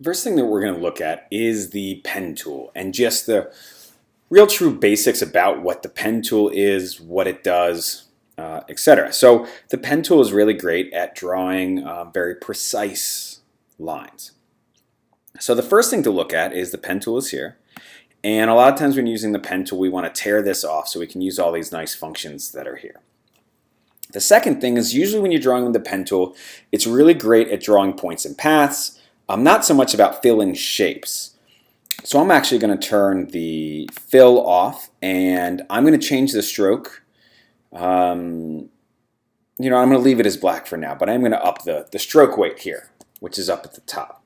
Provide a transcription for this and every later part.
First thing that we're going to look at is the pen tool and just the real true basics about what the pen tool is, what it does, etc. So the pen tool is really great at drawing very precise lines. So the first thing to look at is the pen tool is here. And a lot of times when using the pen tool, we want to tear this off so we can use all these nice functions that are here. The second thing is usually when you're drawing with the pen tool, it's really great at drawing points and paths. Not so much about filling shapes. So I'm actually going to turn the fill off and I'm going to change the stroke. I'm going to leave it as black for now, but I'm going to up the stroke weight here, which is up at the top.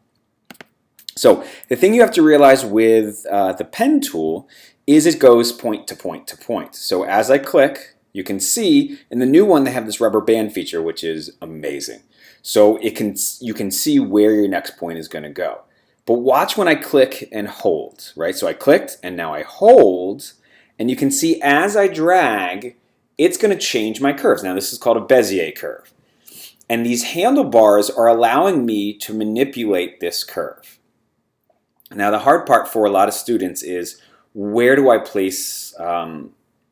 So the thing you have to realize with the pen tool is it goes point to point to point. So as I click, you can see in the new one they have this rubber band feature, which is amazing. So you can see where your next point is going to go. But watch when I click and hold, right? So I clicked and now I hold, and you can see as I drag, it's going to change my curves. Now this is called a Bezier curve. And these handlebars are allowing me to manipulate this curve. Now the hard part for a lot of students is where do I place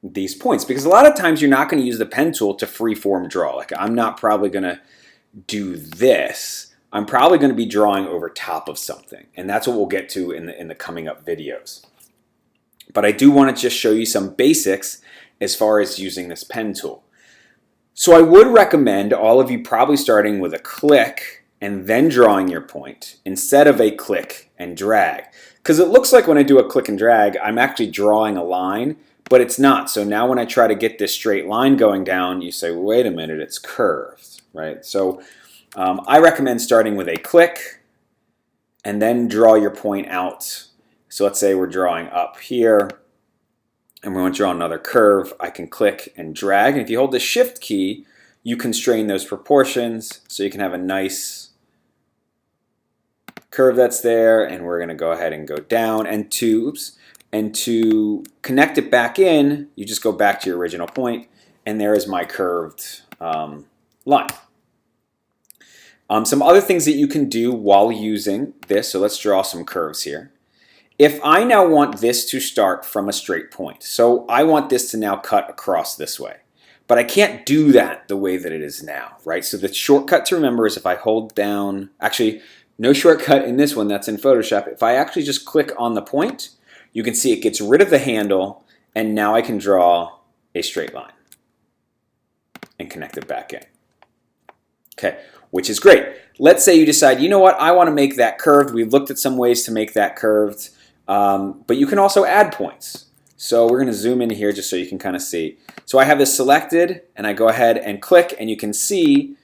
these points? Because a lot of times you're not going to use the pen tool to freeform draw. Like I'm not probably going to do this. I'm probably going to be drawing over top of something. And that's what we'll get to in the coming up videos. But I do want to just show you some basics as far as using this pen tool. So I would recommend all of you probably starting with a click and then drawing your point instead of a click and drag. Because it looks like when I do a click and drag, I'm actually drawing a line, but it's not. So now when I try to get this straight line going down, you say, wait a minute, it's curved, right? So I recommend starting with a click and then draw your point out. So let's say we're drawing up here and we want to draw another curve. I can click and drag. And if you hold the shift key, you constrain those proportions so you can have a nice curve that's there. And we're going to go ahead and go down. And to connect it back in, you just go back to your original point. And there is my curved line. Some other things that you can do while using this, so let's draw some curves here. If I now want this to start from a straight point, so I want this to now cut across this way, but I can't do that the way that it is now, right? So the shortcut to remember is if I hold down, actually no shortcut in this one, that's in Photoshop. If I actually just click on the point, you can see it gets rid of the handle and now I can draw a straight line and connect it back in. Okay, which is great. Let's say you decide, you know what, I want to make that curved. We've looked at some ways to make that curved, but you can also add points. So we're going to zoom in here just so you can kind of see. So I have this selected and I go ahead and click and you can see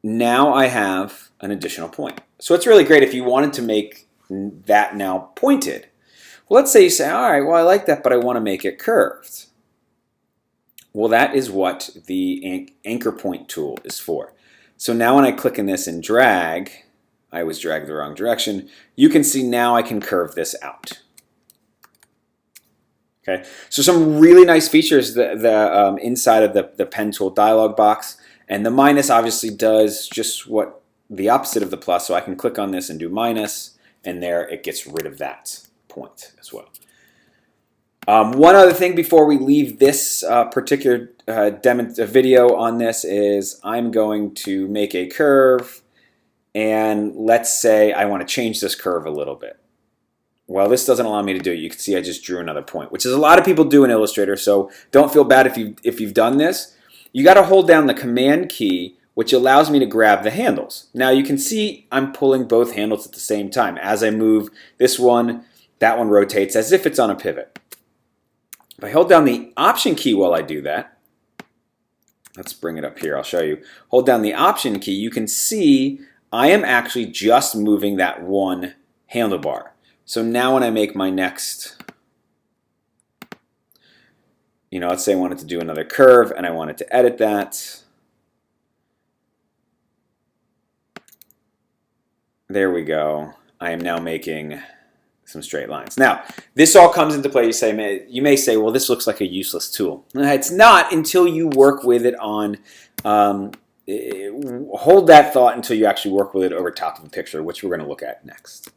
now I have an additional point. So it's really great if you wanted to make that now pointed. Well, let's say you say, all right, well, I like that, but I want to make it curved. Well, that is what the anchor point tool is for. So now when I click in this and drag, I was dragged the wrong direction, you can see now I can curve this out. Okay, so some really nice features inside of the pen tool dialog box, and the minus obviously does just what the opposite of the plus, so I can click on this and do minus, and there it gets rid of that point as well. One other thing before we leave this particular video on this is I'm going to make a curve, and let's say I want to change this curve a little bit. Well, this doesn't allow me to do it. You can see I just drew another point, which is a lot of people do in Illustrator, so don't feel bad if you've done this. You got to hold down the command key, which allows me to grab the handles. Now you can see I'm pulling both handles at the same time. As I move this one, that one rotates as if it's on a pivot. If I hold down the Option key while I do that, let's bring it up here, I'll show you. Hold down the Option key, you can see I am actually just moving that one handlebar. So now when I make my next, let's say I wanted to do another curve and I wanted to edit that. There we go. I am now making some straight lines. Now, this all comes into play. You may say, well, this looks like a useless tool. It's not until you work with it on, hold that thought until you actually work with it over top of a picture, which we're going to look at next.